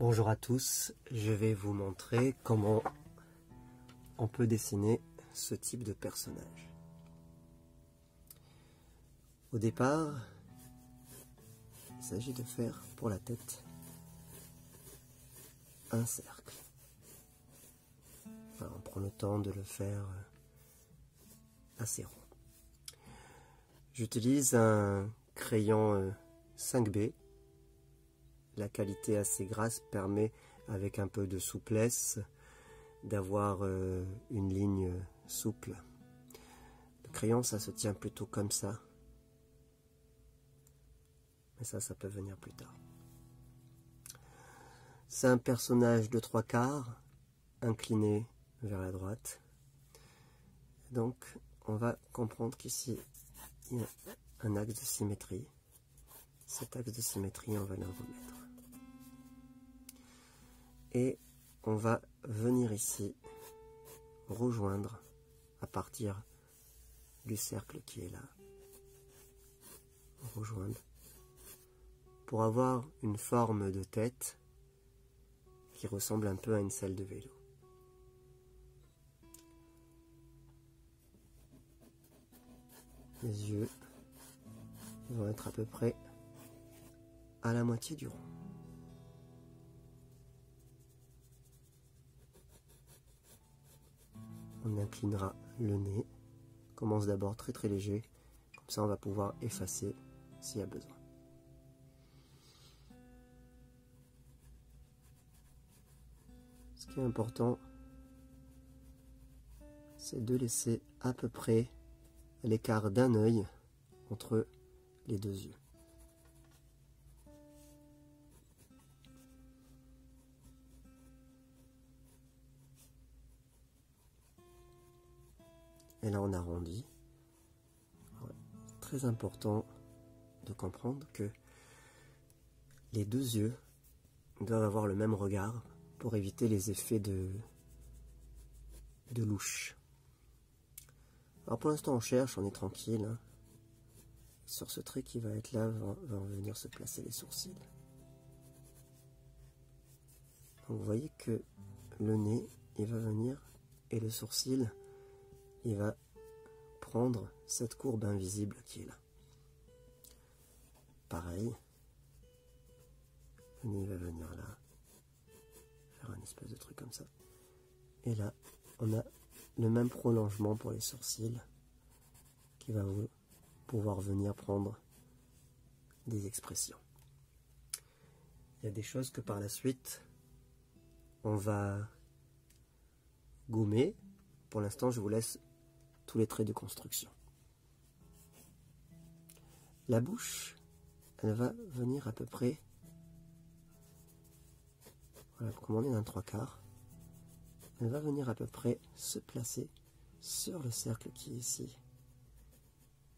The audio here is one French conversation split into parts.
Bonjour à tous, je vais vous montrer comment on peut dessiner ce type de personnage. Au départ, il s'agit de faire pour la tête un cercle. Voilà, on prend le temps de le faire assez rond. J'utilise un crayon 5B. La qualité assez grasse permet, avec un peu de souplesse, d'avoir une ligne souple. Le crayon, ça se tient plutôt comme ça. Mais ça peut venir plus tard. C'est un personnage de 3/4, incliné vers la droite. Donc, on va comprendre qu'ici, il y a un axe de symétrie. Cet axe de symétrie, on va le remettre. Et on va venir ici rejoindre à partir du cercle qui est là. Rejoindre pour avoir une forme de tête qui ressemble un peu à une selle de vélo. Les yeux vont être à peu près à la moitié du rond. On inclinera le nez. On commence d'abord très léger, comme ça on va pouvoir effacer s'il y a besoin. Ce qui est important, c'est de laisser à peu près l'écart d'un œil entre les deux yeux. Et là on arrondit. Très important de comprendre que les deux yeux doivent avoir le même regard pour éviter les effets de louche. Alors pour l'instant on cherche, on est tranquille. Hein. Sur ce trait qui va être là, vont venir se placer les sourcils. Donc vous voyez que le nez, il va venir, et le sourcil, il va prendre cette courbe invisible qui est là. Pareil, le nez va venir là, faire un espèce de truc comme ça. Et là, on a le même prolongement pour les sourcils qui va pouvoir venir prendre des expressions. Il y a des choses que par la suite, on va gommer. Pour l'instant, je vous laisse tous les traits de construction. La bouche, elle va venir à peu près, voilà, comme on est dans 3/4, elle va venir à peu près se placer sur le cercle qui est ici.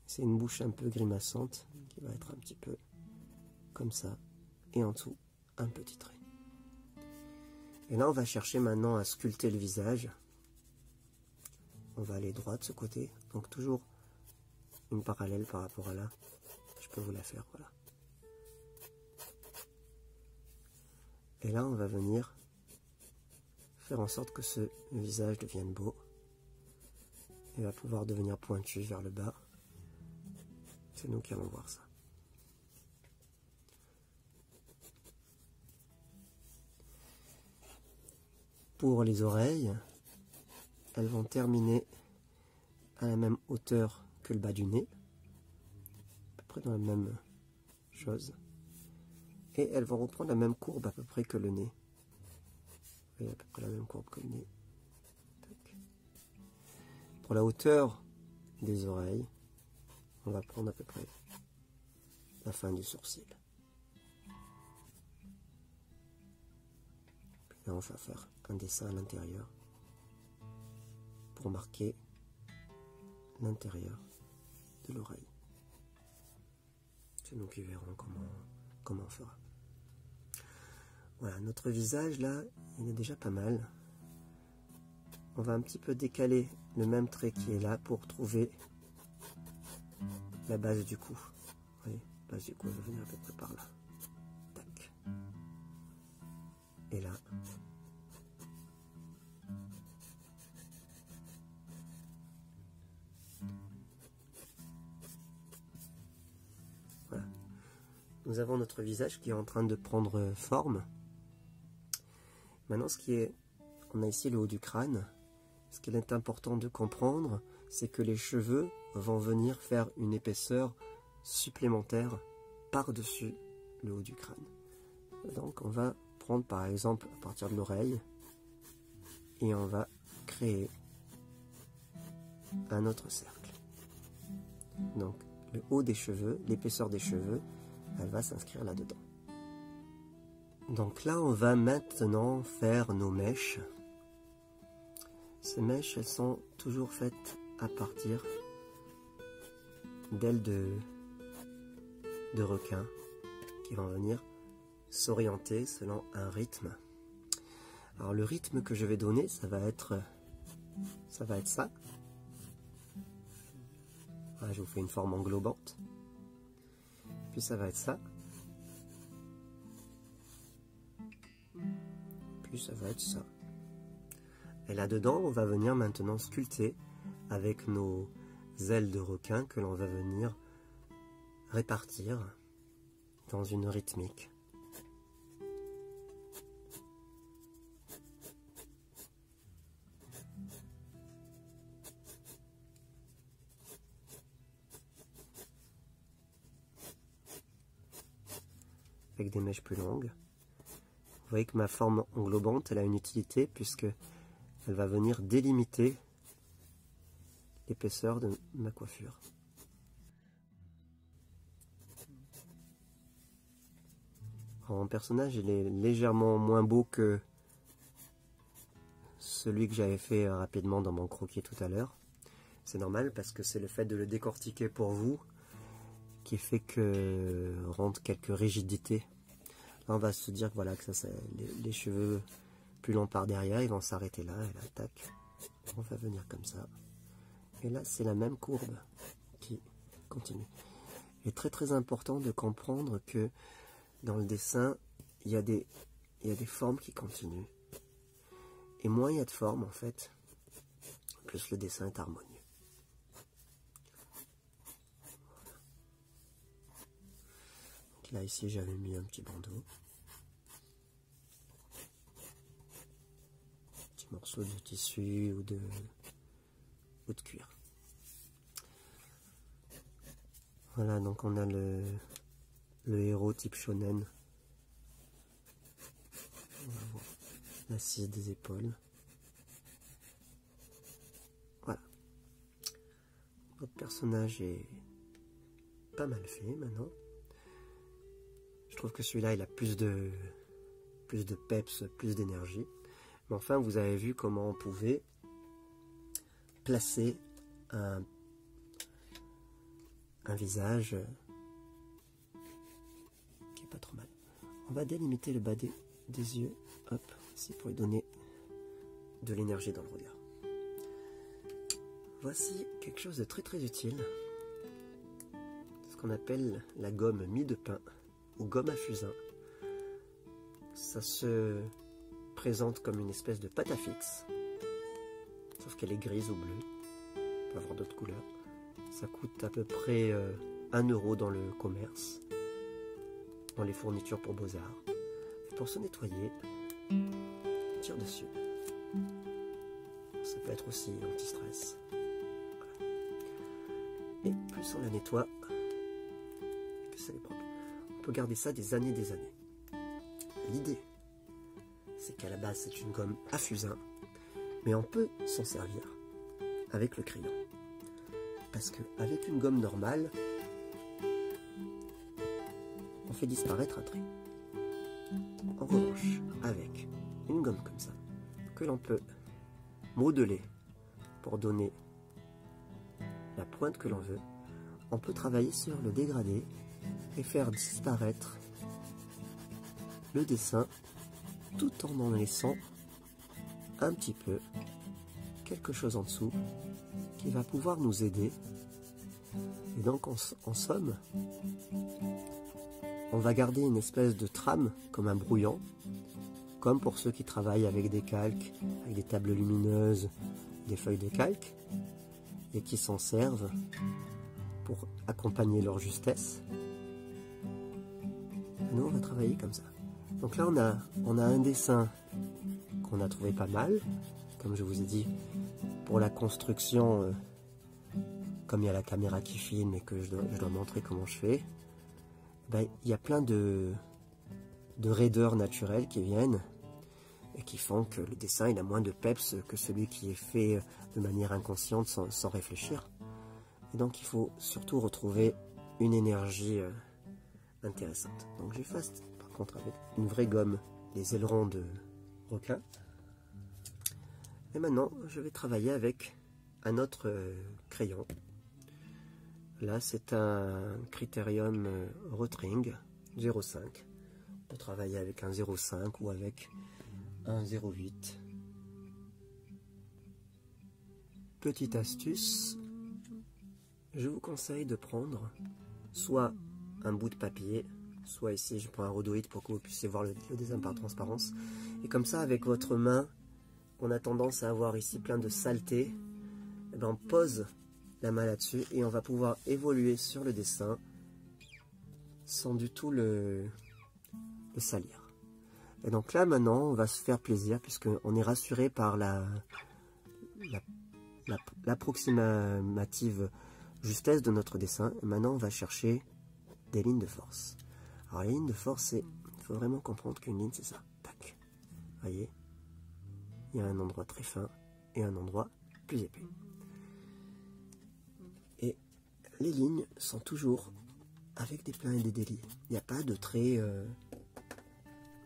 C'est une bouche un peu grimaçante qui va être un petit peu comme ça, et en dessous un petit trait. Et là on va chercher maintenant à sculpter le visage. On va aller droit de ce côté, donc toujours une parallèle par rapport à là. Je peux vous la faire, voilà. Et là on va venir faire en sorte que ce visage devienne beau. Il va pouvoir devenir pointu vers le bas. C'est nous qui allons voir ça. Pour les oreilles, elles vont terminer à la même hauteur que le bas du nez, à peu près dans la même chose. Et elles vont reprendre la même courbe à peu près que le nez. Vous voyez, à peu près la même courbe que le nez. Tac. Pour la hauteur des oreilles, on va prendre à peu près la fin du sourcil. Puis là, on va faire un dessin à l'intérieur pour marquer l'intérieur de l'oreille. C'est nous qui verrons comment on fera. Voilà, notre visage là, il est déjà pas mal. On va un petit peu décaler le même trait qui est là pour trouver la base du cou. Vous voyez, la base du cou va venir à peu près par là. Tac. et là. Voilà. Nous avons notre visage qui est en train de prendre forme. Maintenant, on a ici le haut du crâne. Ce qu'il est important de comprendre, c'est que les cheveux vont venir faire une épaisseur supplémentaire par-dessus le haut du crâne. Donc on va prendre par exemple à partir de l'oreille et on va créer un autre cercle. Donc le haut des cheveux, l'épaisseur des cheveux, elle va s'inscrire là-dedans. Donc là on va maintenant faire nos mèches. Ces mèches, elles sont toujours faites à partir d'ailes de requin qui vont venir s'orienter selon un rythme. Alors le rythme que je vais donner, ça va être ça. Voilà, je vous fais une forme englobante. Puis ça va être ça. Puis ça va être ça. Et là-dedans, on va venir maintenant sculpter avec nos ailes de requin que l'on va venir répartir dans une rythmique. Avec des mèches plus longues. Vous voyez que ma forme englobante, elle a une utilité puisque elle va venir délimiter l'épaisseur de ma coiffure. Alors, mon personnage, il est légèrement moins beau que celui que j'avais fait rapidement dans mon croquis tout à l'heure. C'est normal parce que c'est le fait de le décortiquer pour vous qui fait que rentre quelques rigidités. Là, on va se dire que voilà, que ça, les cheveux plus longs par derrière, ils vont s'arrêter là, et là, tac, on va venir comme ça. Et là, c'est la même courbe qui continue. Il est très très important de comprendre que dans le dessin, il y a des formes qui continuent. Et moins il y a de formes, en fait, plus le dessin est harmonieux. Voilà. Donc là, ici, j'avais mis un petit bandeau. Petit morceau de tissu ou de cuir. Voilà, donc on a le héros type shonen. On va voir l'assise des épaules. Voilà. Notre personnage est pas mal fait maintenant. Je trouve que celui-là, il a plus de peps, plus d'énergie. Mais enfin, vous avez vu comment on pouvait placer un visage qui est pas trop mal. On va délimiter le bas des yeux, hop, ici pour lui donner de l'énergie dans le regard. Voici quelque chose de très très utile, ce qu'on appelle la gomme mie de pain ou gomme à fusain. Ça se présente comme une espèce de pâte à fixe, sauf qu'elle est grise ou bleue, on peut avoir d'autres couleurs. Ça coûte à peu près 1 € dans le commerce, dans les fournitures pour Beaux-Arts. Pour se nettoyer, on tire dessus. Ça peut être aussi anti-stress. Voilà. Et plus on la nettoie, plus elle est propre. On peut garder ça des années et des années. L'idée, c'est qu'à la base, c'est une gomme à fusain, mais on peut s'en servir avec le crayon. Parce qu'avec une gomme normale, on fait disparaître un trait. En revanche, avec une gomme comme ça, que l'on peut modeler pour donner la pointe que l'on veut, on peut travailler sur le dégradé et faire disparaître le dessin tout en laissant un petit peu quelque chose en dessous qui va pouvoir nous aider. Et donc en somme, on va garder une espèce de trame comme un brouillon comme pour ceux qui travaillent avec des calques, avec des tables lumineuses, des feuilles de calque, et qui s'en servent pour accompagner leur justesse. Nous, on va travailler comme ça. Donc là, on a un dessin qu'on a trouvé pas mal. Comme je vous ai dit, pour la construction, comme il y a la caméra qui filme et que je dois montrer comment je fais, ben, il y a plein de raideurs naturelles qui viennent et qui font que le dessin il a moins de peps que celui qui est fait de manière inconsciente sans réfléchir. Et donc il faut surtout retrouver une énergie intéressante. Donc j'efface par contre avec une vraie gomme les ailerons de requin. Et maintenant je vais travailler avec un autre crayon. Là c'est un Criterium Rotring 0,5. On peut travailler avec un 0,5 ou avec un 0,8. Petite astuce, je vous conseille de prendre soit un bout de papier, soit ici je prends un rhodoïde pour que vous puissiez voir le dessin par transparence. Et comme ça, avec votre main, on a tendance à avoir ici plein de saleté. Et bien, on pose la main là-dessus et on va pouvoir évoluer sur le dessin sans du tout le salir. Et donc là maintenant on va se faire plaisir puisqu'on est rassuré par l'approximative justesse de notre dessin. Et maintenant on va chercher des lignes de force. Alors les lignes de force, il faut vraiment comprendre qu'une ligne c'est ça. Tac. Voyez, il y a un endroit très fin et un endroit plus épais. Et les lignes sont toujours avec des pleins et des délits. Il n'y a pas de trait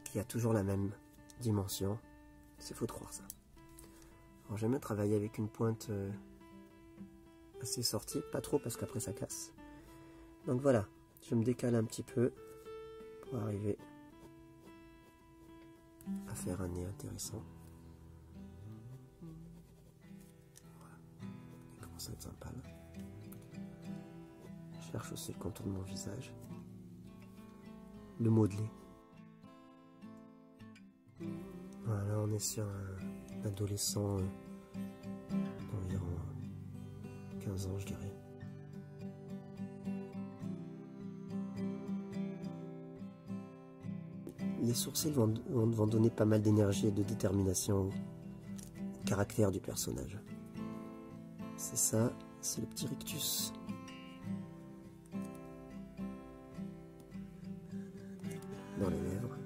qui a toujours la même dimension. C'est faux de croire ça. Alors j'aime bien travailler avec une pointe assez sortie, pas trop parce qu'après ça casse. Donc voilà, je me décale un petit peu pour arriver à faire un nez intéressant. Voilà, il commence à être sympa là. Je cherche aussi le contour de mon visage. Le modeler. Voilà, on est sur un adolescent d'environ 15 ans, je dirais. Les sourcils vont donner pas mal d'énergie et de détermination au caractère du personnage. C'est ça, c'est le petit rictus. Dans les lèvres.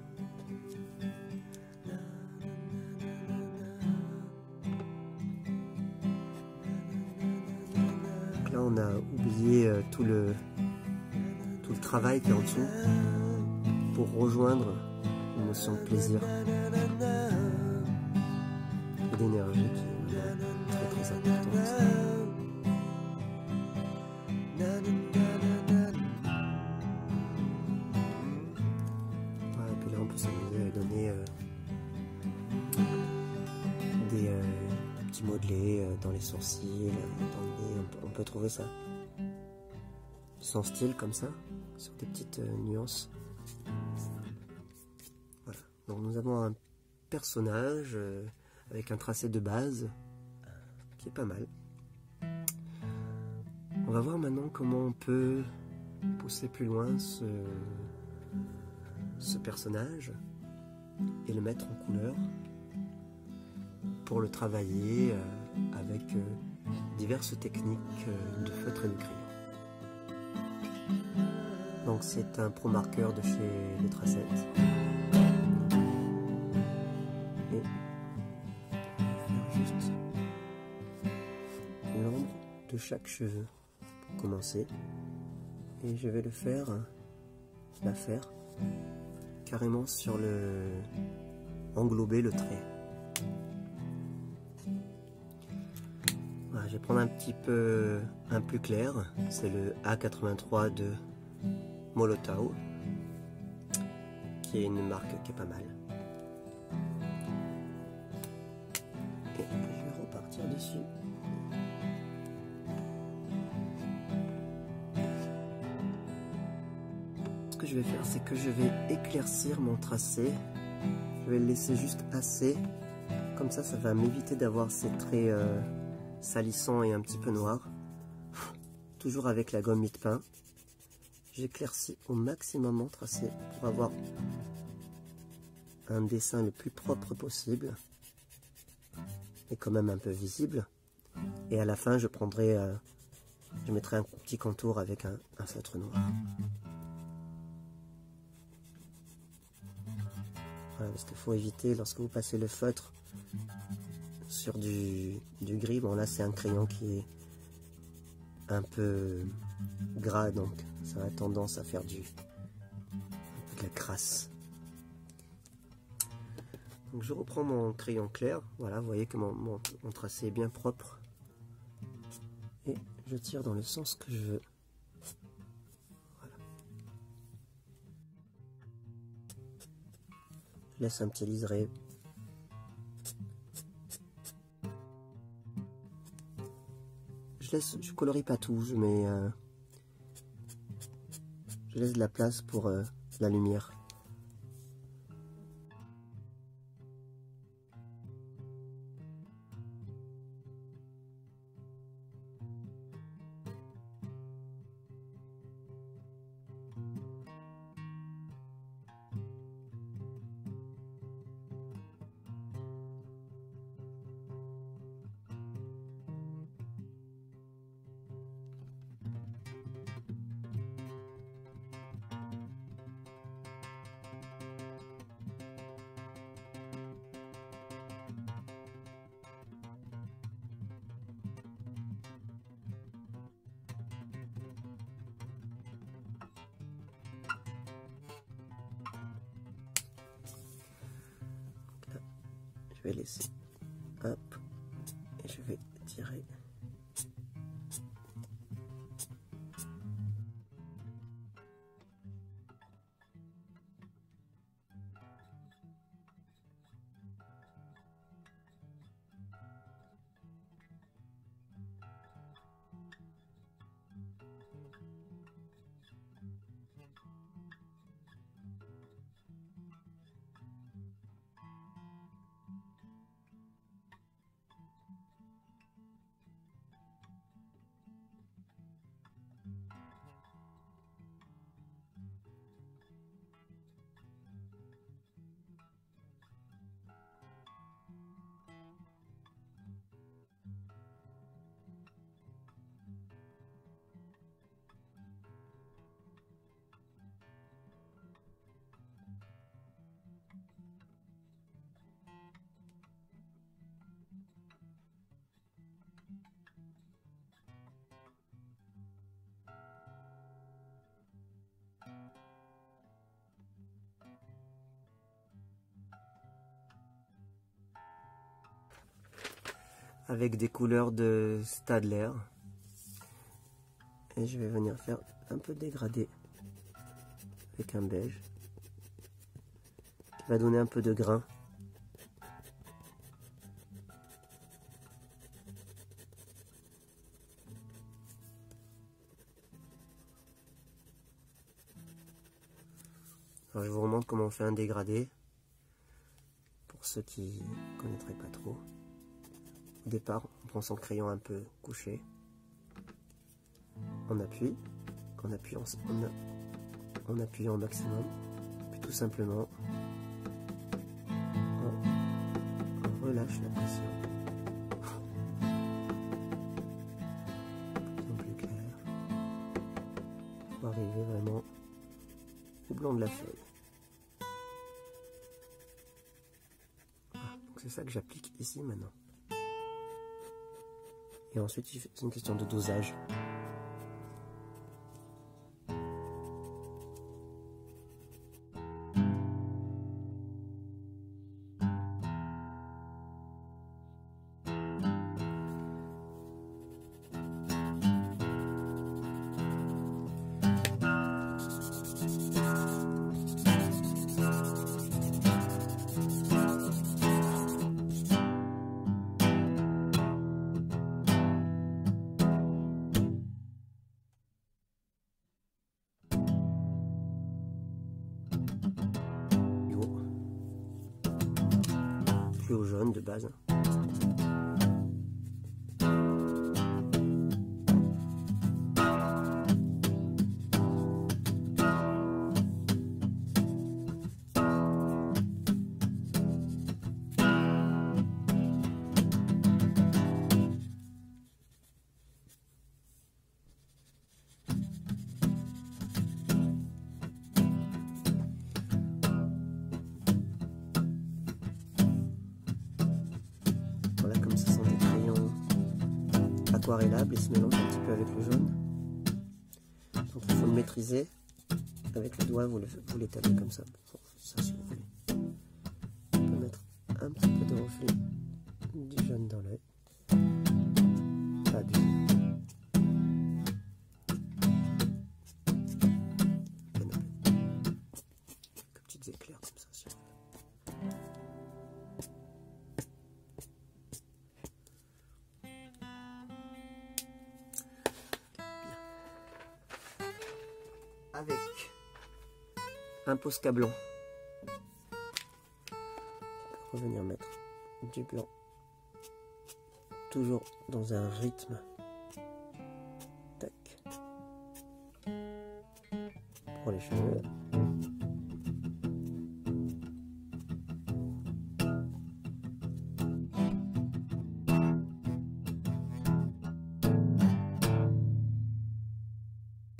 Donc là on a oublié tout le travail qui est en dessous pour rejoindre une notion de plaisir et d'énergie qui est très très importante. Modelé dans les sourcils, dans le nez, on peut trouver ça. Son style comme ça, sur des petites nuances. Voilà. Donc nous avons un personnage avec un tracé de base qui est pas mal. On va voir maintenant comment on peut pousser plus loin ce personnage et le mettre en couleur, pour le travailler avec diverses techniques de feutre et de crayon. Donc c'est un Pro Marker de chez Les Tracettes. Et faire juste l'ombre de chaque cheveu pour commencer. Et je vais la faire carrément sur englober le trait. Je vais prendre un plus clair, c'est le A83 de Molotow, qui est une marque qui est pas mal. Et je vais repartir dessus. Ce que je vais faire, c'est que je vais éclaircir mon tracé Je vais le laisser juste assez. Comme ça, ça va m'éviter d'avoir ces traits salissants et un petit peu noirs. Toujours avec la gomme mie de pain. J'éclaircis au maximum mon tracé pour avoir un dessin le plus propre possible. Et quand même un peu visible. Et à la fin, je prendrai, je mettrai un petit contour avec un feutre noir. Voilà, parce qu'il faut éviter, lorsque vous passez le feutre sur du gris, bon là c'est un crayon qui est un peu gras, donc ça a tendance à faire un peu de la crasse. Donc je reprends mon crayon clair, voilà, vous voyez que mon tracé est bien propre. Et je tire dans le sens que je veux. Voilà. Je laisse un petit liseré. Je colorie pas tout, je laisse de la place pour la lumière. Je vais laisser, hop, et je vais tirer. Avec des couleurs de Staedtler. Et je vais venir faire un peu dégradé avec un beige qui va donner un peu de grain. Alors je vous remontre comment on fait un dégradé pour ceux qui ne connaîtraient pas trop. Au départ, on prend son crayon un peu couché, on appuie, en appuyant au maximum, puis tout simplement on relâche la pression. Plus clair, pour arriver vraiment au blanc de la feuille. Donc c'est ça que j'applique ici maintenant. Et ensuite, c'est une question de dosage. au jaune de base. Voilà, comme ce sont des crayons aquarellables, ils se mélangent un petit peu avec le jaune. Donc il faut le maîtriser. Avec le doigt, vous l'étalez comme ça. Bon, ça si vous voulez. On peut mettre un petit peu de reflet du jaune dans l'œil. Pas du tout. Quelques petites éclairs comme ça si vous voulez. Avec un Posca blanc, revenir mettre du blanc, toujours dans un rythme. Tac. Pour les cheveux.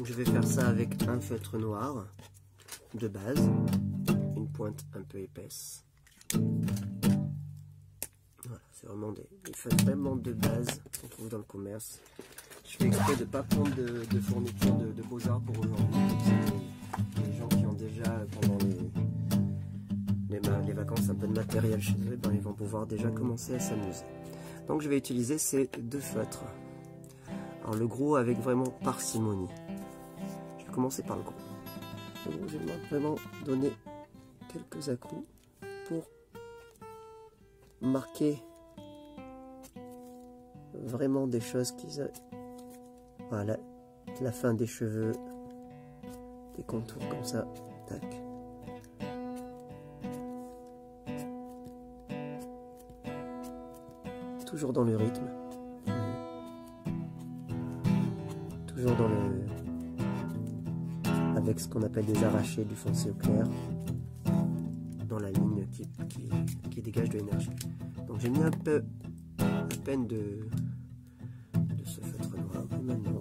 Je vais faire ça avec un feutre noir de base, une pointe un peu épaisse. Voilà, c'est vraiment des feutres vraiment de base qu'on trouve dans le commerce. Je fais exprès de ne pas prendre de fourniture de Beaux-Arts pour aujourd'hui. Les gens qui ont déjà pendant les vacances un peu de matériel chez eux, ben, ils vont pouvoir déjà commencer à s'amuser. Donc je vais utiliser ces deux feutres. Alors le gros avec vraiment parcimonie. Je vais commencer par le gros. Je vais vraiment donner quelques à-coups pour marquer vraiment des choses qui... Voilà, la fin des cheveux, des contours comme ça, tac. Toujours dans le rythme. Toujours dans le... avec ce qu'on appelle des arrachés, du foncé au clair, dans la ligne qui dégage de l'énergie. Donc j'ai mis un peu à peine de ce feutre noir, et maintenant